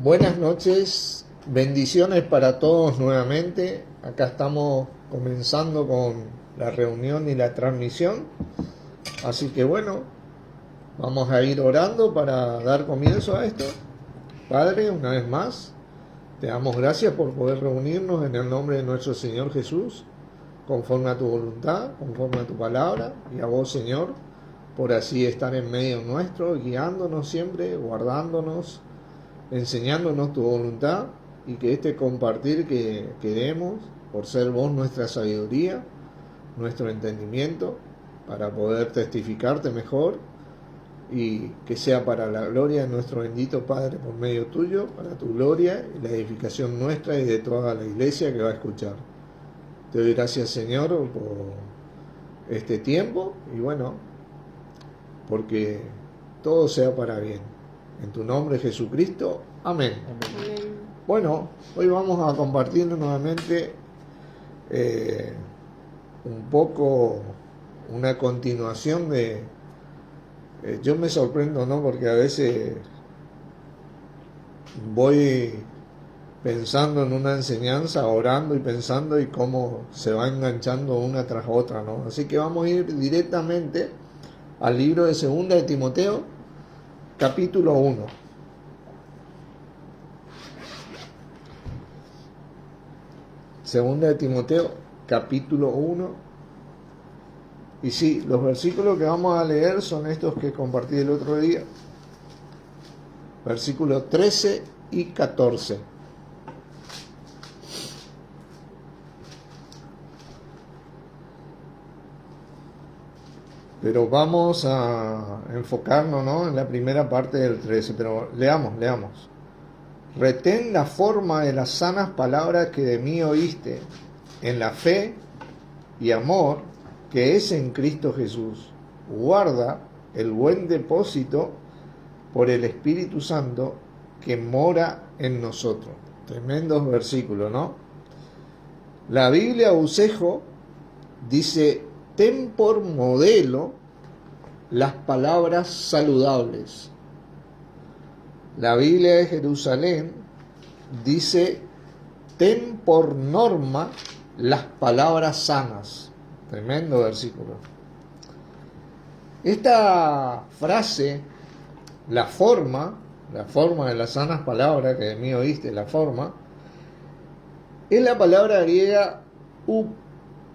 Buenas noches, bendiciones para todos nuevamente. Acá estamos comenzando con la reunión y la transmisión. Así que bueno, vamos a ir orando para dar comienzo a esto. Padre, una vez más, te damos gracias por poder reunirnos en el nombre de nuestro Señor Jesús, conforme a tu voluntad, conforme a tu palabra, y a vos, Señor, por así estar en medio nuestro, guiándonos siempre, guardándonos, enseñándonos tu voluntad, y que este compartir que queremos, por ser vos nuestra sabiduría, nuestro entendimiento, para poder testificarte mejor, y que sea para la gloria de nuestro bendito Padre por medio tuyo, para tu gloria y la edificación nuestra y de toda la iglesia que va a escuchar. Te doy gracias, Señor, por este tiempo, y bueno, porque todo sea para bien. En tu nombre, Jesucristo. Amén. Amén. Bueno, hoy vamos a compartir nuevamente un poco una continuación de... yo me sorprendo, ¿no? Porque a veces voy pensando en una enseñanza, orando y pensando y cómo se va enganchando una tras otra, ¿no? Así que vamos a ir directamente al libro de Segunda de Timoteo, capítulo 1. Segunda de Timoteo, capítulo 1. Y sí, los versículos que vamos a leer son estos que compartí el otro día. Versículos 13 y 14. Pero vamos a enfocarnos, ¿no?, en la primera parte del 13. Pero leamos. Retén la forma de las sanas palabras que de mí oíste, en la fe y amor que es en Cristo Jesús. Guarda el buen depósito por el Espíritu Santo que mora en nosotros. Tremendos versículos, ¿no? La Biblia Usejo dice: ten por modelo las palabras saludables. La Biblia de Jerusalén dice: ten por norma las palabras sanas. Tremendo versículo. Esta frase, la forma de las sanas palabras que de mí oíste, la forma, es la palabra griega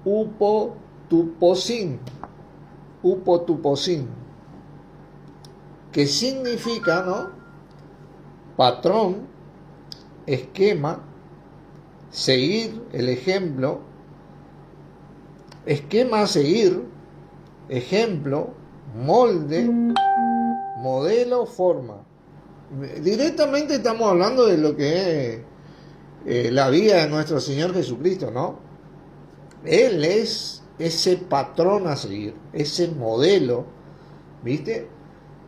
upotuposin, que significa, ¿no?, patrón, esquema, seguir el ejemplo, esquema a seguir, ejemplo, molde, modelo, forma. Directamente estamos hablando de lo que es la vida de nuestro Señor Jesucristo, ¿no? Él es ese patrón a seguir, ese modelo, ¿viste?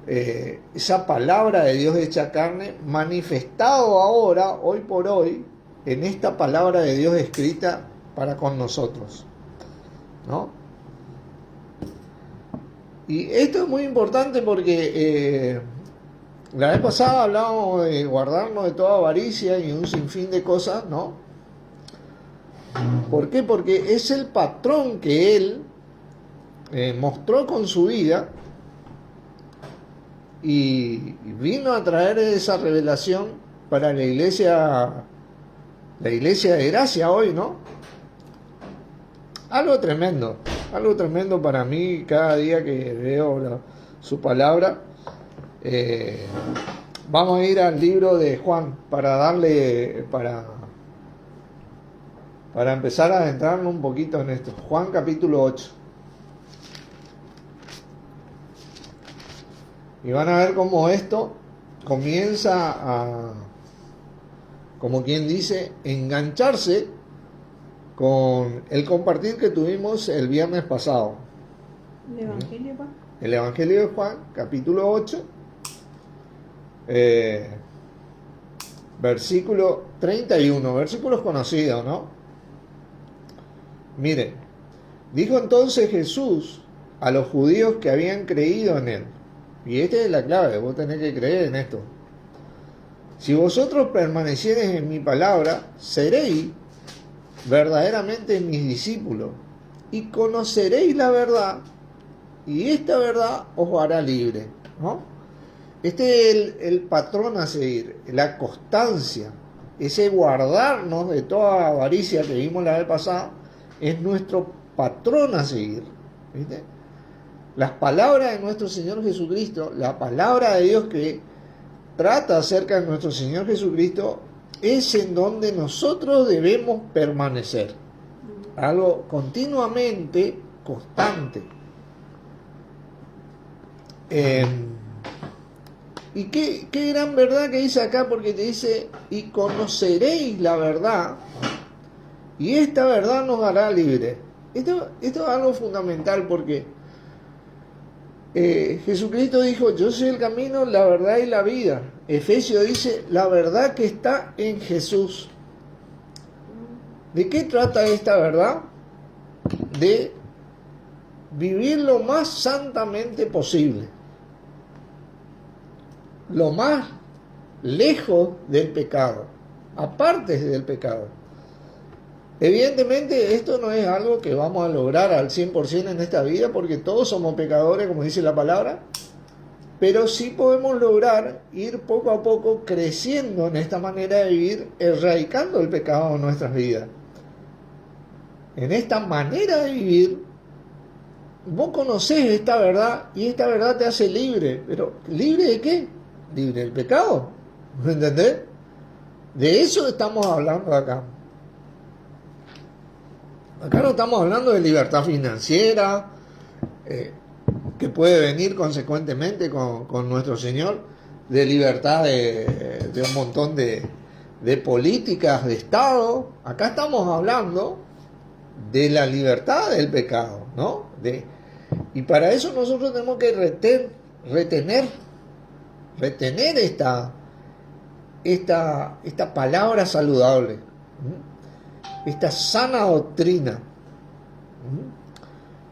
Esa palabra de Dios hecha carne, manifestado ahora, hoy por hoy, en esta palabra de Dios escrita para con nosotros, ¿no? Y esto es muy importante porque la vez pasada hablábamos de guardarnos de toda avaricia y un sinfín de cosas, ¿no? ¿Por qué? Porque es el patrón que Él mostró con su vida y vino a traer esa revelación para la iglesia de gracia hoy, ¿no? Algo tremendo para mí cada día que veo su palabra. Vamos a ir al libro de Juan para empezar a adentrarnos un poquito en esto. Juan capítulo 8. Y van a ver cómo esto comienza a, como quien dice, engancharse con el compartir que tuvimos el viernes pasado. ¿El Evangelio, pa? El Evangelio de Juan, capítulo 8, versículo 31, versículos conocidos, ¿no? Miren, dijo entonces Jesús a los judíos que habían creído en él. Y esta es la clave, vos tenés que creer en esto. Si vosotros permaneciereis en mi palabra, seréis verdaderamente mis discípulos y conoceréis la verdad, y esta verdad os hará libre, ¿no? Este es el patrón a seguir, la constancia, ese guardarnos de toda avaricia que vimos la vez pasada, es nuestro patrón a seguir, ¿viste? Las palabras de nuestro Señor Jesucristo, la palabra de Dios que trata acerca de nuestro Señor Jesucristo, es en donde nosotros debemos permanecer. Algo continuamente constante. Y qué gran verdad que dice acá, porque te dice, y conoceréis la verdad, y esta verdad nos hará libre. Esto es algo fundamental, porque Jesucristo dijo, yo soy el camino, la verdad y la vida. Efesios dice, la verdad que está en Jesús. ¿De qué trata esta verdad? De vivir lo más santamente posible, lo más lejos del pecado, aparte del pecado. Evidentemente esto no es algo que vamos a lograr al 100% en esta vida, porque todos somos pecadores, como dice la palabra, pero sí podemos lograr ir poco a poco creciendo en esta manera de vivir, erradicando el pecado en nuestras vidas. En esta manera de vivir, vos conocés esta verdad y esta verdad te hace libre. ¿Pero libre de qué? Libre del pecado. ¿Me entendés? De eso estamos hablando acá. Acá no estamos hablando de libertad financiera, que puede venir consecuentemente con nuestro Señor, de libertad de un montón de políticas de Estado. Acá estamos hablando de la libertad del pecado, ¿no? Y para eso nosotros tenemos que retener esta palabra saludable, esta sana doctrina.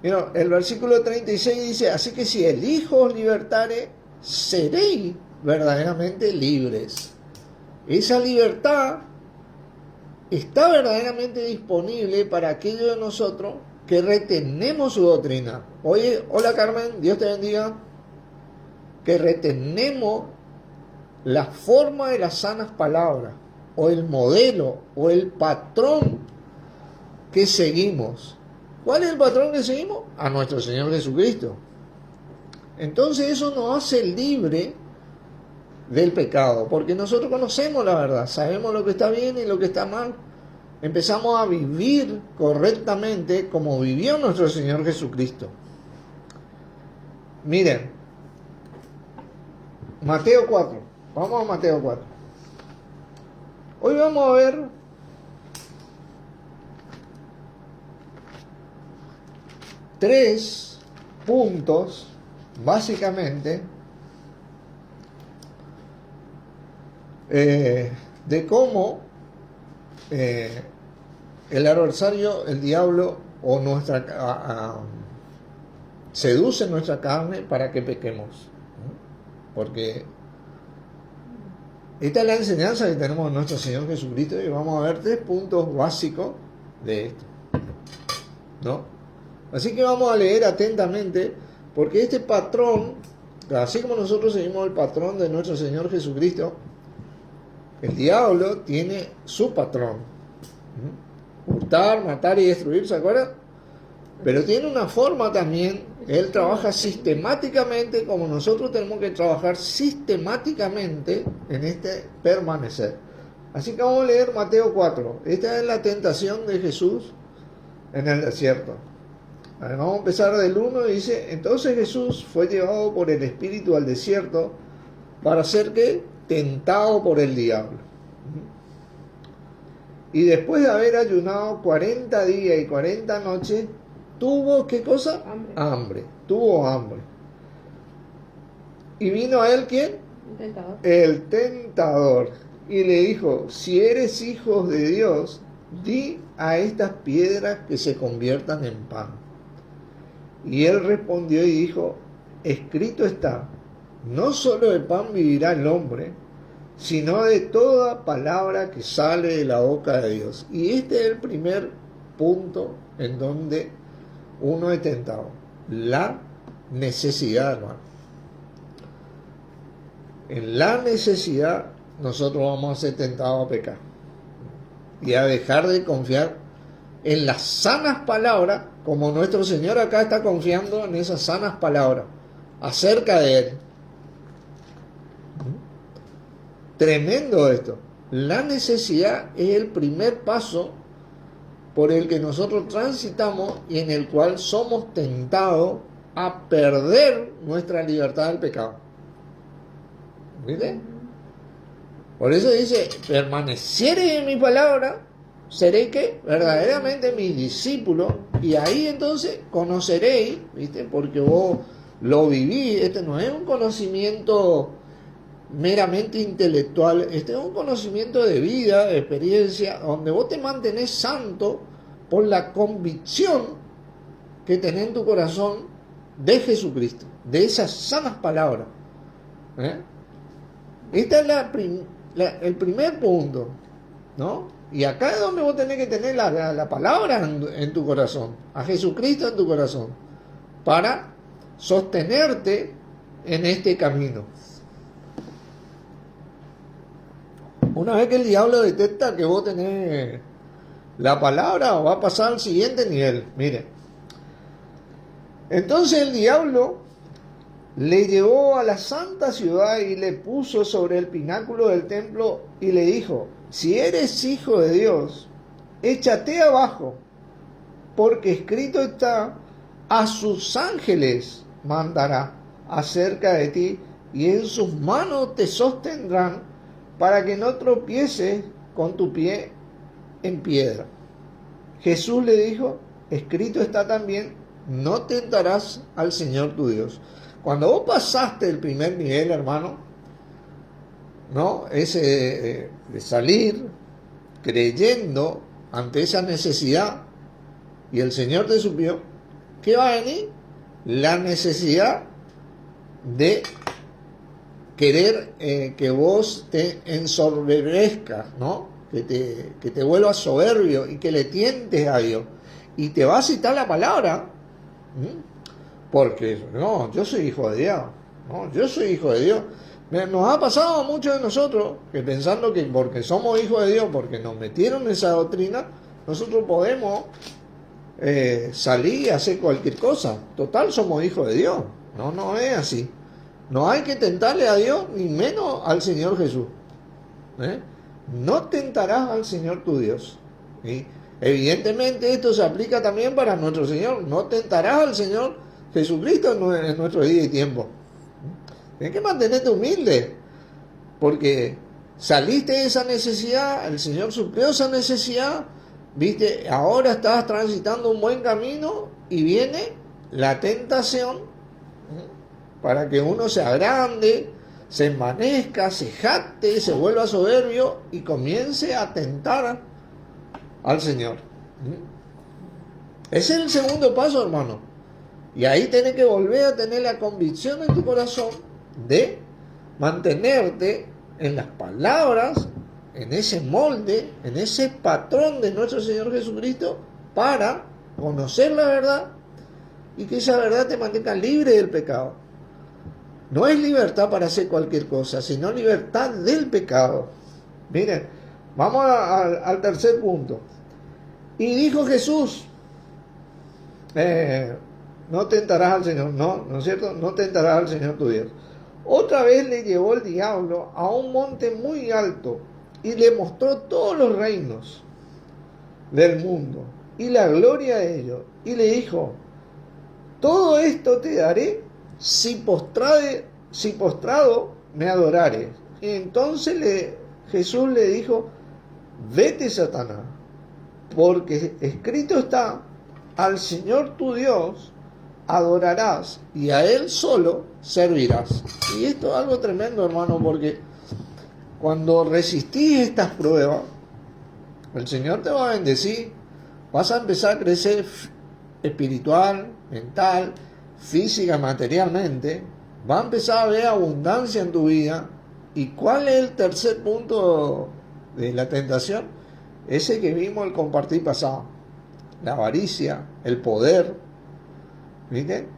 Mira, el versículo 36 dice, así que si el Hijo os libertare, seréis verdaderamente libres. Esa libertad está verdaderamente disponible para aquellos de nosotros que retenemos su doctrina. Oye, hola Carmen, Dios te bendiga. Que retenemos la forma de las sanas palabras, o el modelo, o el patrón que seguimos. ¿Cuál es el patrón que seguimos? A nuestro Señor Jesucristo. Entonces eso nos hace libre del pecado, porque nosotros conocemos la verdad, sabemos lo que está bien y lo que está mal. Empezamos a vivir correctamente como vivió nuestro Señor Jesucristo. Miren, Mateo 4, vamos a Mateo 4. Hoy vamos a ver tres puntos, básicamente, de cómo el adversario, el diablo, o seduce nuestra carne para que pequemos. Porque esta es la enseñanza que tenemos de nuestro Señor Jesucristo, y vamos a ver tres puntos básicos de esto, ¿no? Así que vamos a leer atentamente, porque este patrón, así como nosotros seguimos el patrón de nuestro Señor Jesucristo, el diablo tiene su patrón: hurtar, matar y destruir, ¿se acuerdan? Pero tiene una forma también, él trabaja sistemáticamente, como nosotros tenemos que trabajar sistemáticamente en este permanecer. Así que vamos a leer Mateo 4. Esta es la tentación de Jesús en el desierto. Vamos a empezar del 1, dice, entonces Jesús fue llevado por el Espíritu al desierto para ser ¿qué? Tentado por el diablo. Y después de haber ayunado 40 días y 40 noches, tuvo, ¿qué cosa? Hambre. Tuvo hambre. Y vino a él, ¿quién? El tentador. Y le dijo, si eres hijo de Dios, di a estas piedras que se conviertan en pan. Y él respondió y dijo, escrito está, no solo de pan vivirá el hombre, sino de toda palabra que sale de la boca de Dios. Y este es el primer punto en donde uno es tentado, la necesidad, hermano. En la necesidad nosotros vamos a ser tentados a pecar y a dejar de confiar en las sanas palabras, como nuestro Señor acá está confiando en esas sanas palabras acerca de Él. Tremendo esto. La necesidad es el primer paso por el que nosotros transitamos y en el cual somos tentados a perder nuestra libertad del pecado. ¿Viste? Por eso dice, permaneciere en mi palabra, seré que verdaderamente mi discípulo, y ahí entonces conoceréis, ¿viste? Porque vos lo vivís. Este no es un conocimiento meramente intelectual, este es un conocimiento de vida, de experiencia, donde vos te mantenés santo por la convicción que tenés en tu corazón de Jesucristo, de esas sanas palabras. Este es el primer punto, ¿no? Y acá es donde vos tenés que tener la palabra en tu corazón, a Jesucristo en tu corazón, para sostenerte en este camino. Una vez que el diablo detecta que vos tenés la palabra, va a pasar al siguiente nivel. Mire, entonces el diablo le llevó a la santa ciudad y le puso sobre el pináculo del templo y le dijo: si eres hijo de Dios, échate abajo, porque escrito está, a sus ángeles mandará acerca de ti, y en sus manos te sostendrán, para que no tropieces con tu pie en piedra. Jesús le dijo: escrito está también, no tentarás al Señor tu Dios. Cuando vos pasaste el primer nivel, hermano, ¿no? Ese de salir creyendo ante esa necesidad, y el Señor te suplió, ¿qué va a venir? La necesidad de querer que vos te ensoberbezcas, ¿no? Que te vuelvas soberbio y que le tientes a Dios. Y te va a citar la palabra, porque no, yo soy hijo de Dios, ¿no? Yo soy hijo de Dios. Nos ha pasado a muchos de nosotros que pensando que porque somos hijos de Dios, porque nos metieron en esa doctrina, nosotros podemos salir y hacer cualquier cosa. Total, somos hijos de Dios. No, no es así. No hay que tentarle a Dios, ni menos al Señor Jesús. No tentarás al Señor tu Dios. ¿Sí? Evidentemente esto se aplica también para nuestro Señor. No tentarás al Señor Jesucristo en nuestro día y tiempo. Tienes que mantenerte humilde, porque saliste de esa necesidad, el Señor suplió esa necesidad, viste, ahora estás transitando un buen camino y viene la tentación para que uno se agrande, se envanezca, se jacte, se vuelva soberbio y comience a tentar al Señor. Ese es el segundo paso, hermano. Y ahí tienes que volver a tener la convicción en tu corazón de mantenerte en las palabras, en ese molde, en ese patrón de nuestro Señor Jesucristo, para conocer la verdad y que esa verdad te mantenga libre del pecado. No es libertad para hacer cualquier cosa, sino libertad del pecado. Miren, vamos al tercer punto. Y dijo Jesús, no tentarás al Señor, ¿no es cierto? No tentarás al Señor tu Dios. Otra vez le llevó el diablo a un monte muy alto y le mostró todos los reinos del mundo y la gloria de ellos. Y le dijo: todo esto te daré si postrado me adorares. Y entonces Jesús le dijo: vete, Satanás, porque escrito está, al Señor tu Dios adorarás y a Él solo servirás. Y esto es algo tremendo, hermano, porque cuando resistís estas pruebas, el Señor te va a bendecir, vas a empezar a crecer espiritual, mental, física, materialmente, va a empezar a haber abundancia en tu vida, ¿Y cuál es el tercer punto de la tentación? Ese que vimos el compartir pasado. La avaricia, el poder. ¿Viste?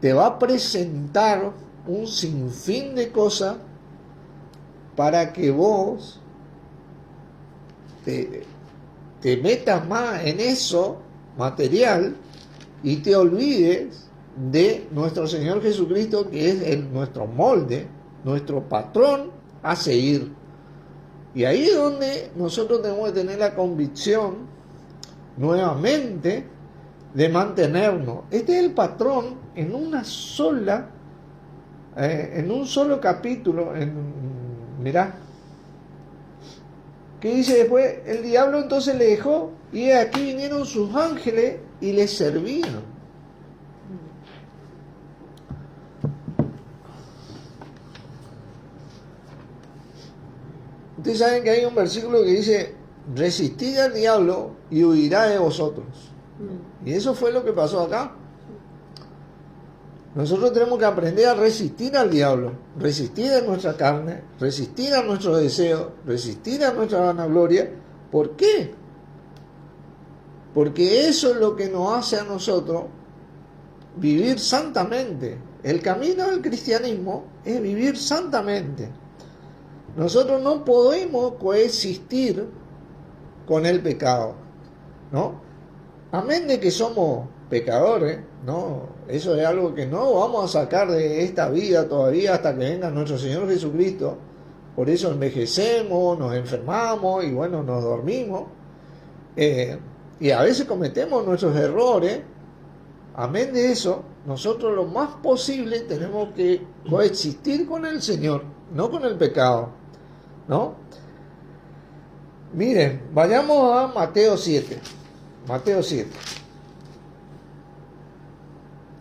Te va a presentar un sinfín de cosas para que vos te metas más en eso material y te olvides de nuestro Señor Jesucristo, que es nuestro molde, nuestro patrón a seguir. Y ahí es donde nosotros tenemos que tener la convicción nuevamente de mantenernos. Este es el patrón en una sola, en un solo capítulo. Mirá, que dice después: el diablo entonces le dejó, y aquí vinieron sus ángeles y le servían. Ustedes saben que hay un versículo que dice: resistid al diablo y huirá de vosotros. Y eso fue lo que pasó acá. Nosotros tenemos que aprender a resistir al diablo, resistir a nuestra carne, resistir a nuestros deseos, resistir a nuestra vanagloria. ¿Por qué? Porque eso es lo que nos hace a nosotros vivir santamente. El camino del cristianismo es vivir santamente. Nosotros no podemos coexistir con el pecado, ¿no? Amén de que somos pecadores, ¿no? Eso es algo que no vamos a sacar de esta vida todavía hasta que venga nuestro Señor Jesucristo. Por eso envejecemos, nos enfermamos y bueno, nos dormimos. Y a veces cometemos nuestros errores. Amén de eso, nosotros lo más posible tenemos que coexistir con el Señor, no con el pecado, ¿no? Miren, vayamos a Mateo 7. Mateo 7.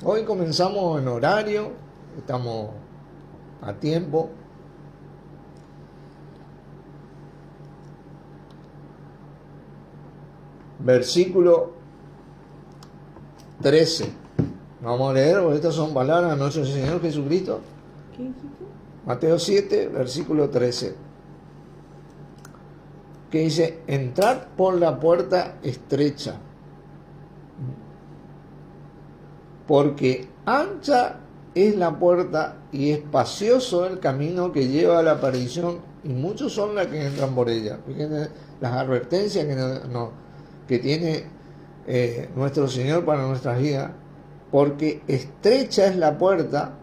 Hoy comenzamos en horario, estamos a tiempo. Versículo 13. Vamos a leer, porque estas son palabras de nuestro Señor Jesucristo. ¿Qué dijiste? Mateo 7, versículo 13. Que dice: entrad por la puerta estrecha, porque ancha es la puerta y espacioso el camino que lleva a la perdición, y muchos son los que entran por ella. Fíjense las advertencias que tiene nuestro Señor para nuestras vidas. Porque estrecha es la puerta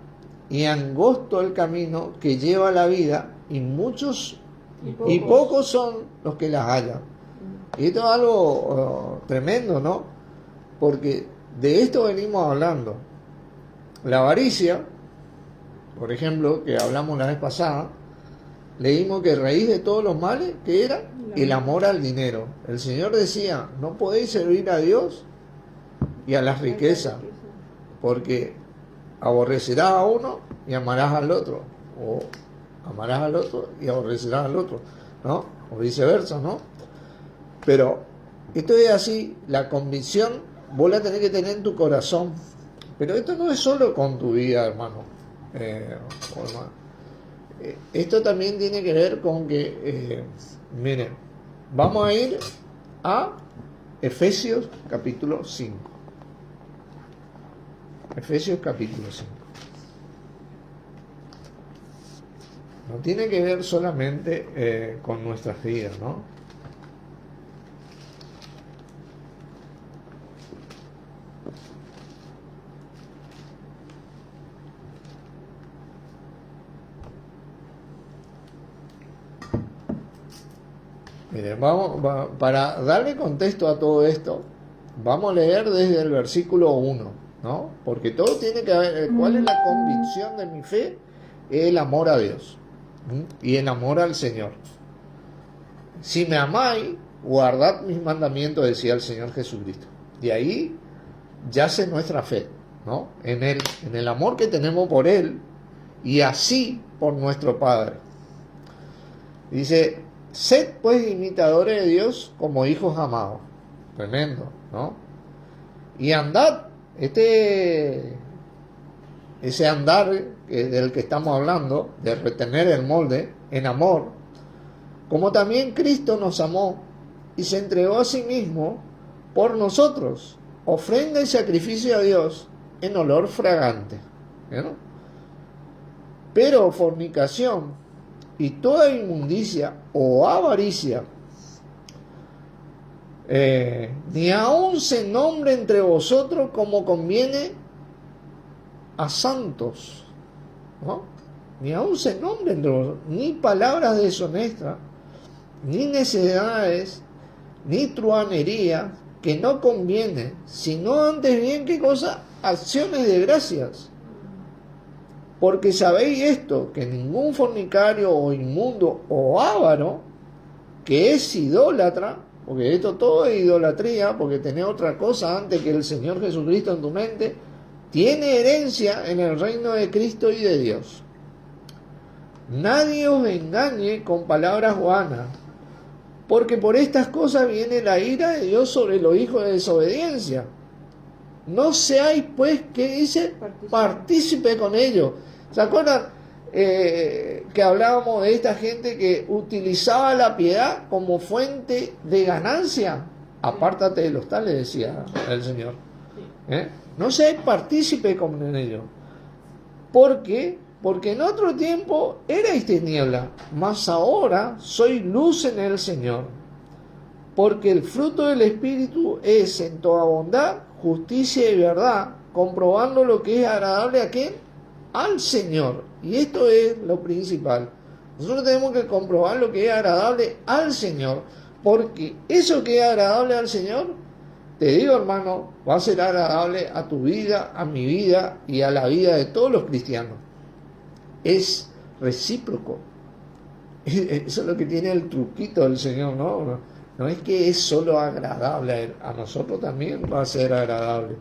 y angosto el camino que lleva a la vida, y muchos y pocos son los que las hallan. Y esto es algo tremendo, ¿no? Porque de esto venimos hablando. La avaricia, por ejemplo, que hablamos la vez pasada, leímos que raíz de todos los males, que era el amor al dinero. El Señor decía: no podéis servir a Dios y a las riquezas, porque aborrecerás a uno y amarás al otro, o amarás al otro y aborrecerás al otro, ¿no? O viceversa, ¿no? Pero esto es así, la convicción vos la tenés que tener en tu corazón. Pero esto no es solo con tu vida, hermano. Esto también tiene que ver con que, miren, vamos a ir a Efesios capítulo 5. Efesios capítulo 5. No tiene que ver solamente con nuestras vidas, ¿no? Miren, para darle contexto a todo esto, vamos a leer desde el versículo 1, ¿no? Porque todo tiene que ver, ¿cuál es la convicción de mi fe? El amor a Dios, ¿sí? Y el amor al Señor. Si me amáis, guardad mis mandamientos, decía el Señor Jesucristo. Y ahí yace nuestra fe, ¿no? En el amor que tenemos por Él, y así por nuestro Padre. Dice: sed pues imitadores de Dios como hijos amados. Tremendo, ¿no? Y andad, ese andar del que estamos hablando, de retener el molde, en amor, como también Cristo nos amó y se entregó a sí mismo por nosotros, ofrenda y sacrificio a Dios en olor fragante. ¿No? Pero fornicación y toda inmundicia o avaricia, ni aun se nombre entre vosotros como conviene a santos, ¿no? Ni aun se nombre entre vosotros, ni palabras deshonestas, ni necedades, ni truhanería, que no conviene, sino antes bien, ¿qué cosa? Acciones de gracias. Porque sabéis esto, que ningún fornicario o inmundo o avaro, que es idólatra, porque esto todo es idolatría, porque tenés otra cosa antes que el Señor Jesucristo en tu mente, tiene herencia en el reino de Cristo y de Dios. Nadie os engañe con palabras vanas, porque por estas cosas viene la ira de Dios sobre los hijos de desobediencia. No seáis, pues, ¿qué dice? Partícipe con ellos. ¿Se acuerdan que hablábamos de esta gente que utilizaba la piedad como fuente de ganancia? Apártate de los tales, decía el Señor. No seáis partícipe con ellos. ¿Por qué? Porque en otro tiempo erais tiniebla, mas ahora soy luz en el Señor. Porque el fruto del Espíritu es en toda bondad, justicia y verdad, comprobando lo que es agradable a ¿quién? Al Señor. Y esto es lo principal. Nosotros tenemos que comprobar lo que es agradable al Señor, porque eso que es agradable al Señor, te digo, hermano, va a ser agradable a tu vida, a mi vida y a la vida de todos los cristianos. Es recíproco. Eso es lo que tiene el truquito del Señor, ¿no? No es que es solo agradable, a nosotros también va a ser agradable.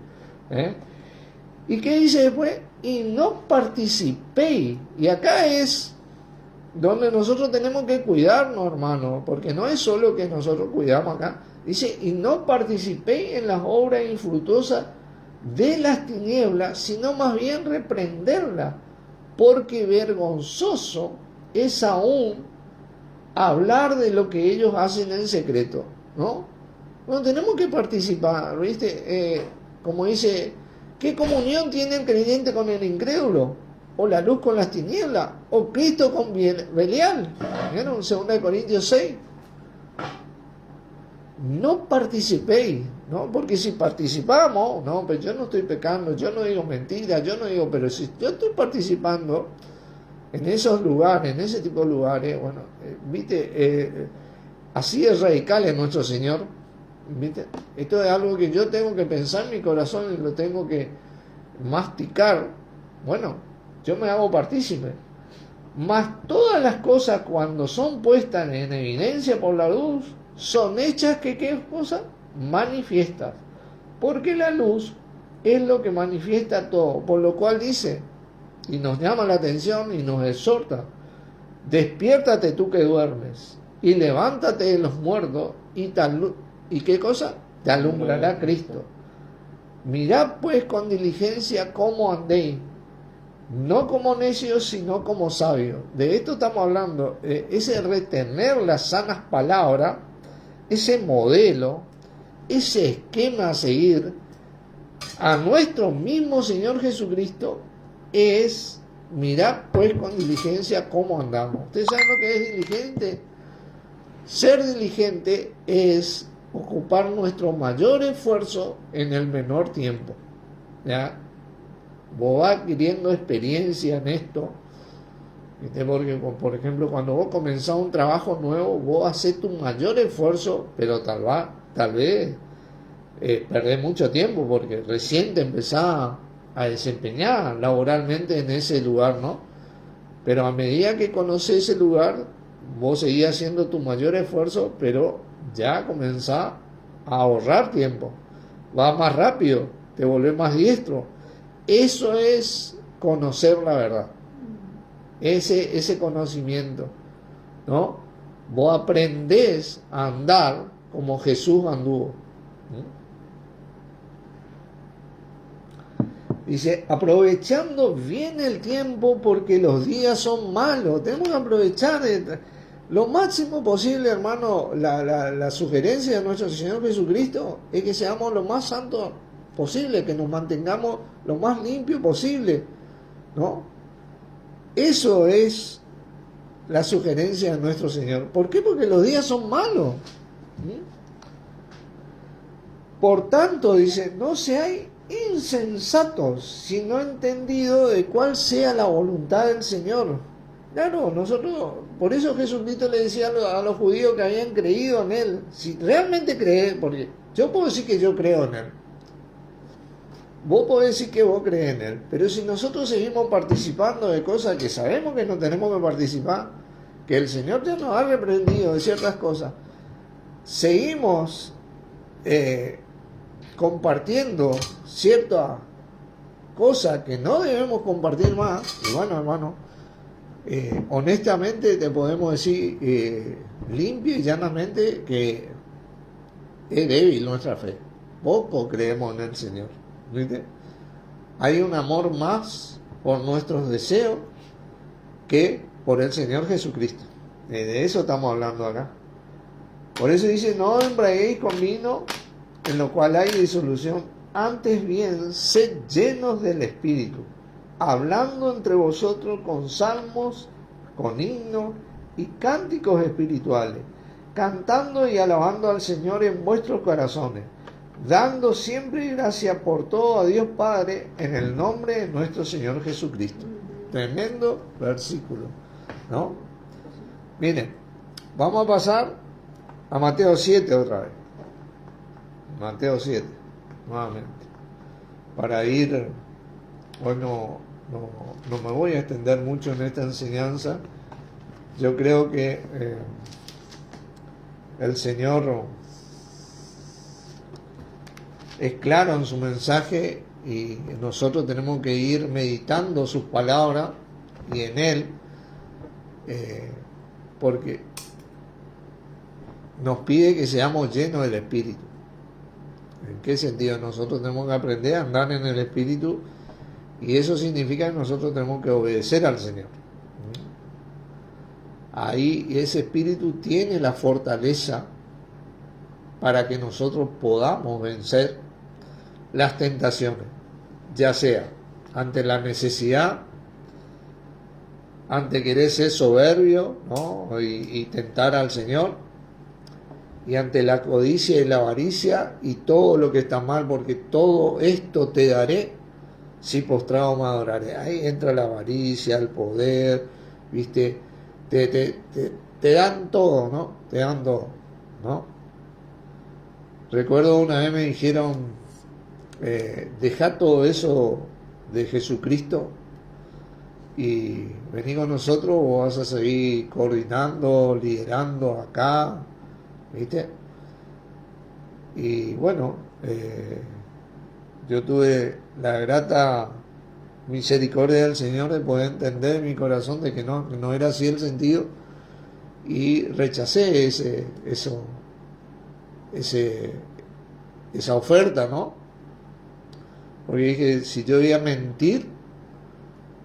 ¿Y qué dice después? Y no participéis. Y acá es donde nosotros tenemos que cuidarnos, hermano, porque no es solo que nosotros cuidamos acá. Dice, y no participéis en las obras infructuosas de las tinieblas, sino más bien reprenderlas, porque vergonzoso es aún hablar de lo que ellos hacen en secreto, ¿no? Bueno, tenemos que participar, ¿viste? Como dice, ¿qué comunión tiene el creyente con el incrédulo? ¿O la luz con las tinieblas? ¿O Cristo con Belial? ¿Vieron? 2 Corintios 6. No participéis, ¿no? Porque si participamos, no, pues yo no estoy pecando, yo no digo mentiras, yo no digo, pero si yo estoy participando en esos lugares, en ese tipo de lugares, bueno, viste, así es radical en nuestro Señor, viste. Esto es algo que yo tengo que pensar en mi corazón y lo tengo que masticar. Bueno, yo me hago partícipe. Mas todas las cosas, cuando son puestas en evidencia por la luz, son hechas que, ¿qué cosa? Manifiestas. Porque la luz es lo que manifiesta todo. Por lo cual dice, y nos llama la atención y nos exhorta, despiértate tú que duermes, y levántate de los muertos, ¿y qué cosa? Te alumbrará Cristo. Mirad pues con diligencia cómo andéis, no como necios, sino como sabios. De esto estamos hablando, ese retener las sanas palabras, ese modelo, ese esquema a seguir a nuestro mismo Señor Jesucristo, es mirar pues con diligencia cómo andamos. ¿Ustedes saben lo que es diligente? Ser diligente es ocupar nuestro mayor esfuerzo en el menor tiempo. ¿Ya? Vos vas adquiriendo experiencia en esto, ¿viste? Porque, por ejemplo, cuando vos comenzás un trabajo nuevo, vos haces tu mayor esfuerzo, pero tal vez perdés mucho tiempo porque recién te empezás a desempeñar laboralmente en ese lugar, ¿no? Pero a medida que conoces ese lugar, vos seguís haciendo tu mayor esfuerzo, pero ya comenzás a ahorrar tiempo, vas más rápido, te volvés más diestro. Eso es conocer la verdad, ese conocimiento, ¿no? Vos aprendés a andar como Jesús anduvo. Dice, aprovechando bien el tiempo porque los días son malos. Tenemos que aprovechar lo máximo posible, hermano. La sugerencia de nuestro Señor Jesucristo es que seamos lo más santos posible, que nos mantengamos lo más limpio posible, ¿no? Eso es la sugerencia de nuestro Señor. ¿Por qué? Porque los días son malos. Por tanto, dice, no seáis insensatos, sino entendido de cuál sea la voluntad del Señor. Claro, nosotros, por eso Jesucristo le decía a los judíos que habían creído en Él, si realmente crees, porque yo puedo decir que yo creo en Él, vos podés decir que vos crees en Él, pero si nosotros seguimos participando de cosas que sabemos que no tenemos que participar, que el Señor ya nos ha reprendido de ciertas cosas, seguimos compartiendo cierta cosa que no debemos compartir más, y bueno, hermano, honestamente te podemos decir limpio y llanamente que es débil nuestra fe. Poco creemos en el Señor, ¿viste? Hay un amor más por nuestros deseos que por el Señor Jesucristo. De eso estamos hablando acá. Por eso dice, no embraguéis con vino en lo cual hay disolución, antes bien, sed llenos del Espíritu, hablando entre vosotros con salmos, con himnos y cánticos espirituales, cantando y alabando al Señor en vuestros corazones, dando siempre gracia por todo a Dios Padre en el nombre de nuestro Señor Jesucristo. Tremendo versículo, ¿no? Miren, vamos a pasar a Mateo 7 otra vez. Mateo 7, nuevamente. Para ir, hoy no me voy a extender mucho en esta enseñanza. Yo creo que el Señor es claro en su mensaje y nosotros tenemos que ir meditando sus palabras y en Él, porque nos pide que seamos llenos del Espíritu. ¿En qué sentido? Nosotros tenemos que aprender a andar en el Espíritu y eso significa que nosotros tenemos que obedecer al Señor. Ahí ese Espíritu tiene la fortaleza para que nosotros podamos vencer las tentaciones, ya sea ante la necesidad, ante querer ser soberbio, ¿no? y tentar al Señor, y ante la codicia y la avaricia y todo lo que está mal, porque todo esto te daré si postrado me adoraré. Ahí entra la avaricia, el poder, ¿viste? Te dan todo, ¿no? Te dan todo, ¿no? Recuerdo una vez me dijeron, deja todo eso de Jesucristo y vení con nosotros o vas a seguir coordinando, liderando acá, ¿viste? Y bueno, yo tuve la grata misericordia del Señor de poder entender en mi corazón de que no era así el sentido y rechacé esa oferta, ¿no? Porque dije, si yo voy a mentir,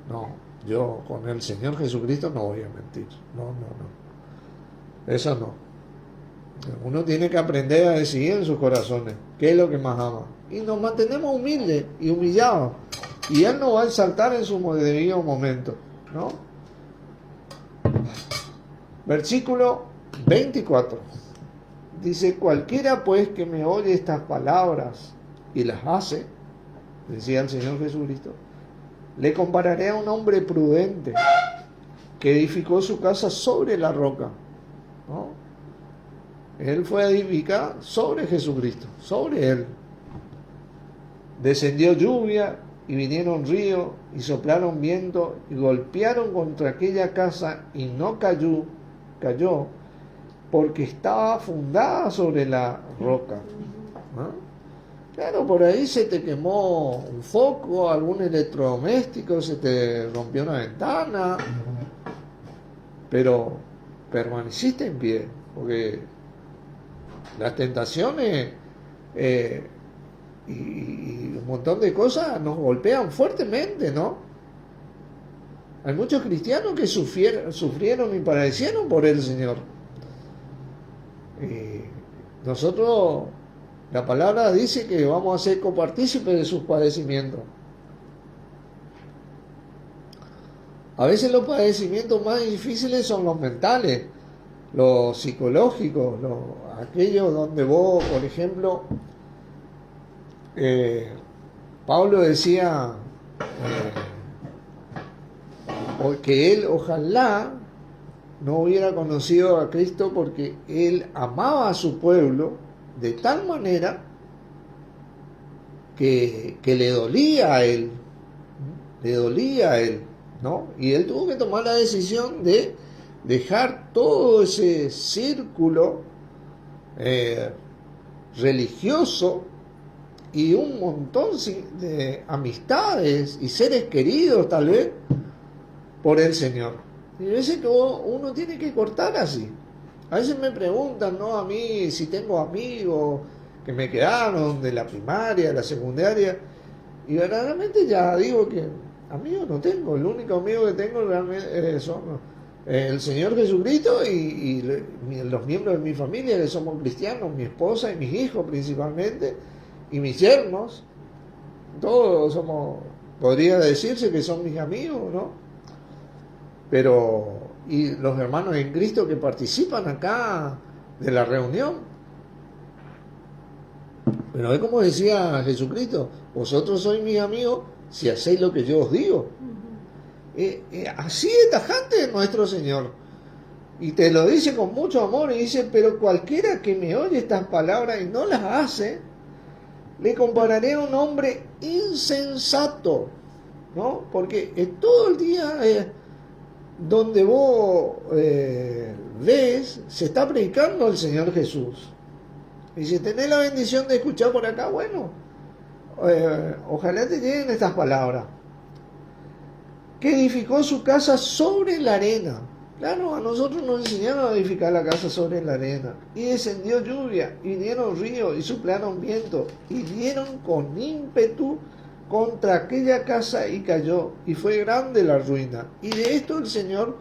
no, yo con el Señor Jesucristo no voy a mentir, no, eso no. Uno tiene que aprender a decidir en sus corazones qué es lo que más ama. Y nos mantenemos humildes y humillados. Y Él nos va a exaltar en su debido momento, ¿no? Versículo 24. Dice, cualquiera pues que me oye estas palabras y las hace, decía el Señor Jesucristo, le compararé a un hombre prudente que edificó su casa sobre la roca, ¿no? Él fue a edificar sobre Jesucristo, sobre Él. Descendió lluvia y vinieron ríos y soplaron viento y golpearon contra aquella casa y no cayó porque estaba fundada sobre la roca. ¿No? Claro, por ahí se te quemó un foco, algún electrodoméstico, se te rompió una ventana, pero permaneciste en pie, porque las tentaciones y un montón de cosas nos golpean fuertemente, ¿no? Hay muchos cristianos que sufrieron y padecieron por el Señor. Nosotros, la palabra dice que vamos a ser copartícipes de sus padecimientos. A veces los padecimientos más difíciles son los mentales, los psicológicos, aquellos donde vos, por ejemplo, Pablo decía que él ojalá no hubiera conocido a Cristo porque él amaba a su pueblo de tal manera que le dolía a él, ¿no? Y él tuvo que tomar la decisión de dejar todo ese círculo religioso y un montón de amistades y seres queridos tal vez por el Señor. Y a veces que uno tiene que cortar así. A veces me preguntan, ¿no? A mí si tengo amigos que me quedaron de la primaria, de la secundaria, y verdaderamente ya digo que amigos no tengo. El único amigo que tengo realmente son el Señor Jesucristo y los miembros de mi familia que somos cristianos, mi esposa y mis hijos principalmente, y mis yernos. Todos somos, podría decirse que son mis amigos, ¿no? Pero, y los hermanos en Cristo que participan acá de la reunión. Pero es como decía Jesucristo, vosotros sois mis amigos si hacéis lo que yo os digo. Así de tajante es nuestro Señor. Y te lo dice con mucho amor y dice, pero cualquiera que me oye estas palabras y no las hace, le compararé a un hombre insensato, ¿no? Porque todo el día donde vos ves, se está predicando el Señor Jesús. Y si tenés la bendición de escuchar por acá, bueno, ojalá te lleguen estas palabras. Que edificó su casa sobre la arena. Claro, a nosotros nos enseñaron a edificar la casa sobre la arena. Y descendió lluvia, y vinieron ríos, y soplaron viento, y dieron con ímpetu contra aquella casa y cayó, y fue grande la ruina. Y de esto el Señor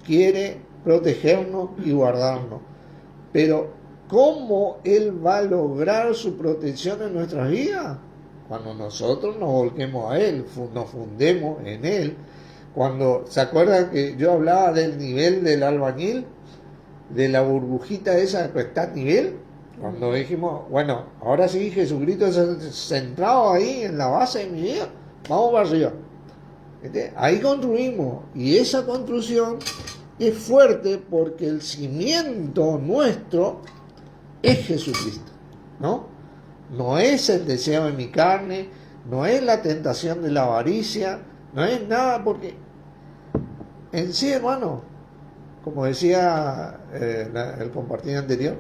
quiere protegernos y guardarnos. Pero, ¿cómo Él va a lograr su protección en nuestras vidas? Cuando nosotros nos volquemos a Él, nos fundemos en Él. Cuando, ¿se acuerdan que yo hablaba del nivel del albañil? De la burbujita esa que está a nivel. Cuando dijimos, bueno, ahora sí Jesucristo centrado ahí en la base de mi vida, vamos para arriba. Ahí construimos. Y esa construcción es fuerte porque el cimiento nuestro es Jesucristo, ¿no? No es el deseo de mi carne, no es la tentación de la avaricia, no es nada, porque en sí, hermano, como decía el compartido anterior,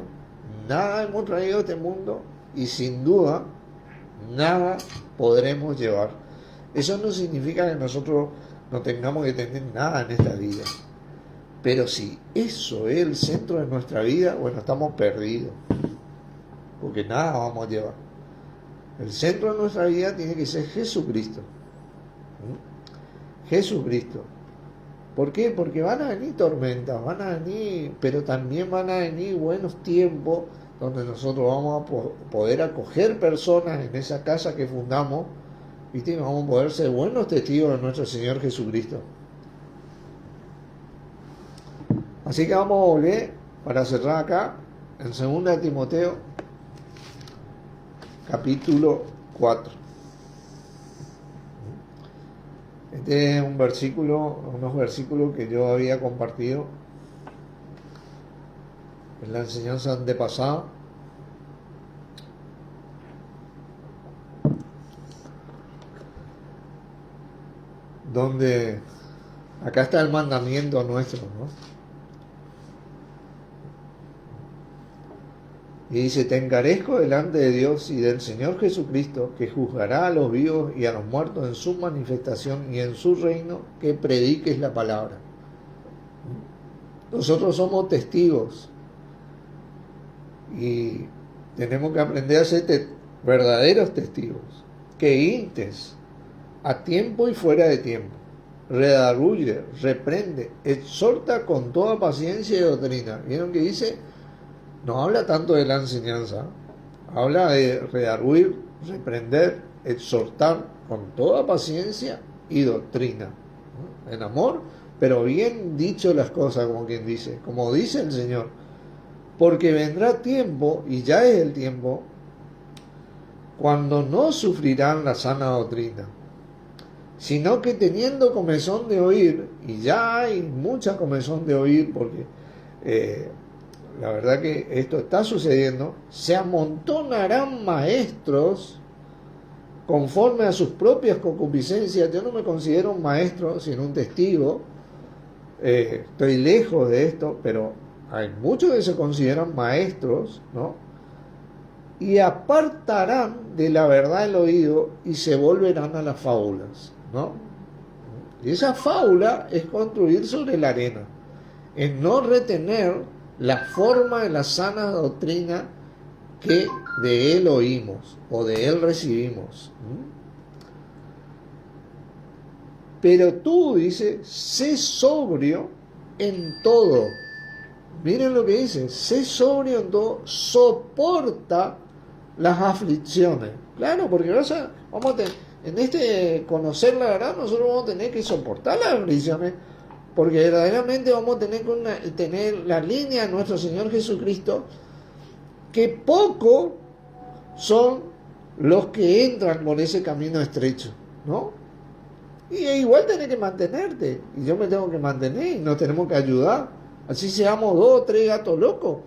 nada hemos traído a este mundo y sin duda nada podremos llevar. Eso no significa que nosotros no tengamos que tener nada en esta vida. Pero si eso es el centro de nuestra vida, bueno, estamos perdidos. Porque nada vamos a llevar. El centro de nuestra vida tiene que ser Jesucristo. Jesucristo. ¿Por qué? Porque van a venir tormentas, van a venir, pero también van a venir buenos tiempos donde nosotros vamos a poder acoger personas en esa casa que fundamos, ¿viste? Vamos a poder ser buenos testigos de nuestro Señor Jesucristo. Así que vamos a volver para cerrar acá en 2 Timoteo capítulo 4. Este es unos versículos que yo había compartido en la enseñanza antepasada. Donde acá está el mandamiento nuestro, ¿no? Y dice, te encarezco delante de Dios y del Señor Jesucristo, que juzgará a los vivos y a los muertos en su manifestación y en su reino, que prediques la palabra. Nosotros somos testigos y tenemos que aprender a ser verdaderos testigos, que intes a tiempo y fuera de tiempo, redarguye, reprende, exhorta con toda paciencia y doctrina. ¿Vieron que dice? No habla tanto de la enseñanza, habla de redarguir, reprender, exhortar con toda paciencia y doctrina, ¿no? En amor, pero bien dicho las cosas, como quien dice, como dice el Señor, porque vendrá tiempo, y ya es el tiempo, cuando no sufrirán la sana doctrina, sino que teniendo comezón de oír, y ya hay mucha comezón de oír, porque la verdad que esto está sucediendo, se amontonarán maestros conforme a sus propias concupiscencias. Yo no me considero un maestro, sino un testigo. Estoy lejos de esto, pero hay muchos que se consideran maestros, ¿no? Y apartarán de la verdad el oído y se volverán a las fábulas, ¿no? Y esa fábula es construir sobre la arena, en no retener la forma de la sana doctrina que de él oímos o de él recibimos. Pero tú, dice, sé sobrio en todo. Miren lo que dice, sé sobrio en todo, soporta las aflicciones. Claro, porque vamos a tener, en este conocer la verdad, nosotros vamos a tener que soportar las aflicciones, porque verdaderamente vamos a tener que tener la línea de nuestro Señor Jesucristo, que poco son los que entran por ese camino estrecho, ¿no? Y igual tenés que mantenerte, y yo me tengo que mantener, y nos tenemos que ayudar, así seamos 2 o 3 gatos locos,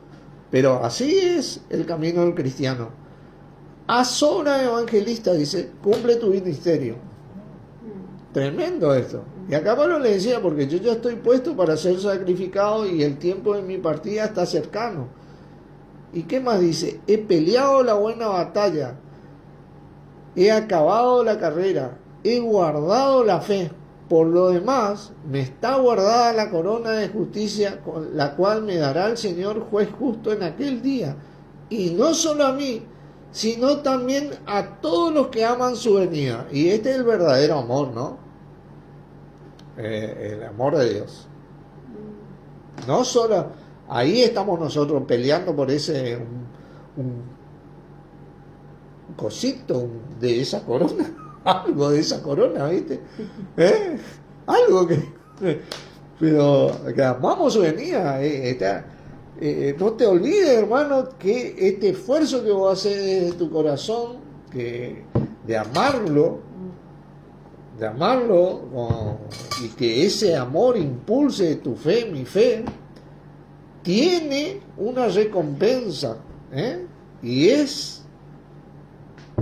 pero así es el camino del cristiano. Azora evangelista, dice, cumple tu ministerio. Tremendo esto. Y acá Pablo le decía, porque yo ya estoy puesto para ser sacrificado y el tiempo de mi partida está cercano. ¿Y qué más dice? He peleado la buena batalla, he acabado la carrera, he guardado la fe. Por lo demás, me está guardada la corona de justicia, con la cual me dará el Señor juez justo en aquel día. Y no solo a mí, sino también a todos los que aman su venida. Y este es el verdadero amor, ¿no? El amor de Dios. No solo, ahí estamos nosotros peleando por ese un cosito de esa corona, algo de esa corona, ¿viste? Algo que, pero que amamos su venida. No te olvides, hermano, que este esfuerzo que vos haces desde tu corazón, de amarlo, y que ese amor impulse tu fe, mi fe, tiene una recompensa, y es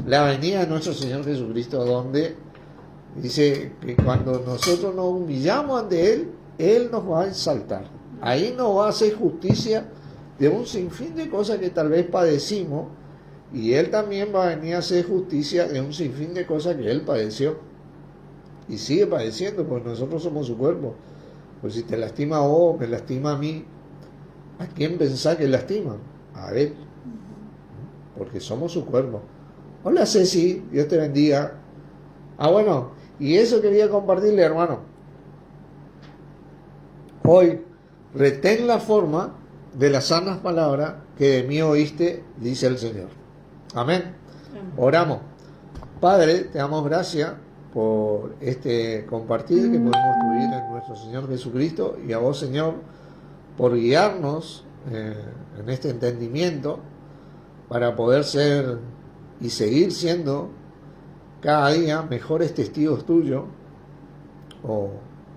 la venida de nuestro Señor Jesucristo, donde dice que cuando nosotros nos humillamos ante Él, Él nos va a exaltar. Ahí nos va a hacer justicia de un sinfín de cosas que tal vez padecimos, y Él también va a venir a hacer justicia de un sinfín de cosas que Él padeció y sigue padeciendo, porque nosotros somos su cuerpo. Pues si te lastima a vos, me lastima a mí, ¿a quién pensás que lastiman? A Él, porque somos su cuerpo. Hola Ceci, Dios te bendiga. Bueno, y eso quería compartirle, hermano. Hoy, retén la forma de las sanas palabras que de mí oíste, dice el Señor. Amén. Oramos. Padre, te damos gracias por este compartir que podemos tuvir en nuestro Señor Jesucristo, y a vos, Señor, por guiarnos en este entendimiento para poder ser y seguir siendo cada día mejores testigos tuyos, o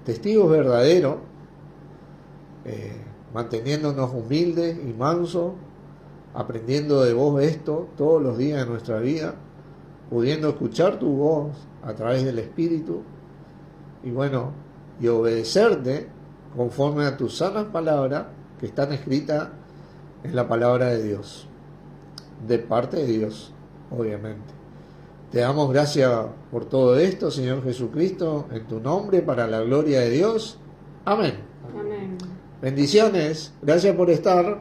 testigos verdaderos, manteniéndonos humildes y mansos, aprendiendo de vos esto todos los días de nuestra vida, pudiendo escuchar tu voz a través del Espíritu, y bueno, y obedecerte conforme a tus sanas palabras que están escritas en la palabra de Dios, de parte de Dios, obviamente. Te damos gracias por todo esto, Señor Jesucristo, en tu nombre, para la gloria de Dios. Amén. Amén. Bendiciones, gracias por estar.